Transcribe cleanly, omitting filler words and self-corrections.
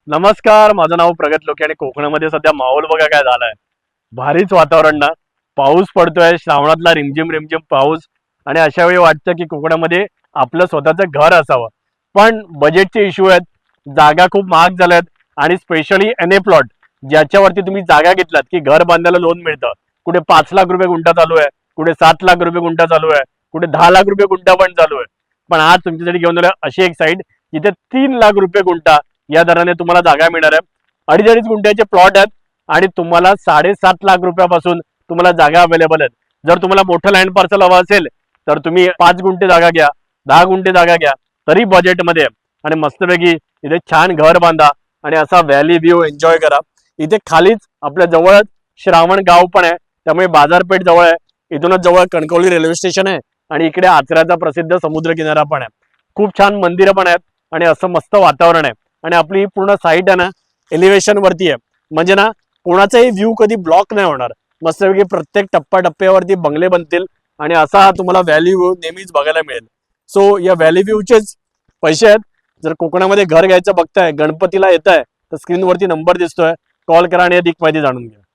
नमस्कार, माझं नाव प्रगत लोके आणि कोकणामध्ये सध्या माहोल बघा काय झालाय. भारीच वातावरण ना. पाऊस पडतोय, श्रावणातला रिमझिम रिमझिम पाऊस. आणि अशा वेळी वाटतं की कोकणामध्ये आपलं स्वतःचं घर असावं. पण बजेटचे इश्यू आहेत, जागा खूप महाग झाल्यात. आणि स्पेशली एनए प्लॉट ज्याच्यावरती तुम्ही जागा घेतलात की घर बांधायला लोन मिळतं. कुठे 5 लाख रुपये गुंठा चालू आहे, कुठे 7 लाख रुपये गुंठा चालू आहे, कुठे 10 लाख रुपये गुंठा पण चालू आहे. पण आज तुमच्यासाठी घेऊन आलोय अशी एक साईड जिथे 3 लाख रुपये गुंठा या दराने तुम्हाला जागा मिळणार आहे. 2.5 गुंठ्याचे प्लॉट आहेत आणि तुम्हाला 7.5 लाख रुपयापासून तुम्हाला जागा अवेलेबल आहेत. जर तुम्हाला मोठं लँड पार्सल हवं असेल तर तुम्ही 5 गुंठे जागा घ्या, 10 गुंठे जागा घ्या, तरी बजेटमध्ये आहे. आणि मस्तपैकी इथे छान घर बांधा आणि असा व्हॅली व्ह्यू एन्जॉय करा. इथे खालीच आपल्या जवळच श्रावण गाव पण आहे, त्यामुळे बाजारपेठ जवळ आहे. इथूनच जवळ कणकवली रेल्वे स्टेशन आहे आणि इकडे आचऱ्याचा प्रसिद्ध समुद्र किनारा पण आहे. खूप छान मंदिरं पण आहेत आणि असं मस्त वातावरण आहे. आणि आपली पूर्ण साईट आहे ना एलिव्हेशन वरती आहे, म्हणजे ना कोणाचाही व्ह्यू कधी ब्लॉक नाही होणार. मस्तपैकी प्रत्येक टप्प्यावरती बंगले बनतील आणि असा तुम्हाला व्हॅली व्ह्यू नेहमीच बघायला मिळेल. सो या व्हॅली व्ह्यूचेच पैसे आहेत. जर कोकणामध्ये घर घ्यायचं बघताय, गणपतीला येत आहे, तर स्क्रीनवरती नंबर दिसतोय, कॉल करा आणि अधिक माहिती जाणून घ्या.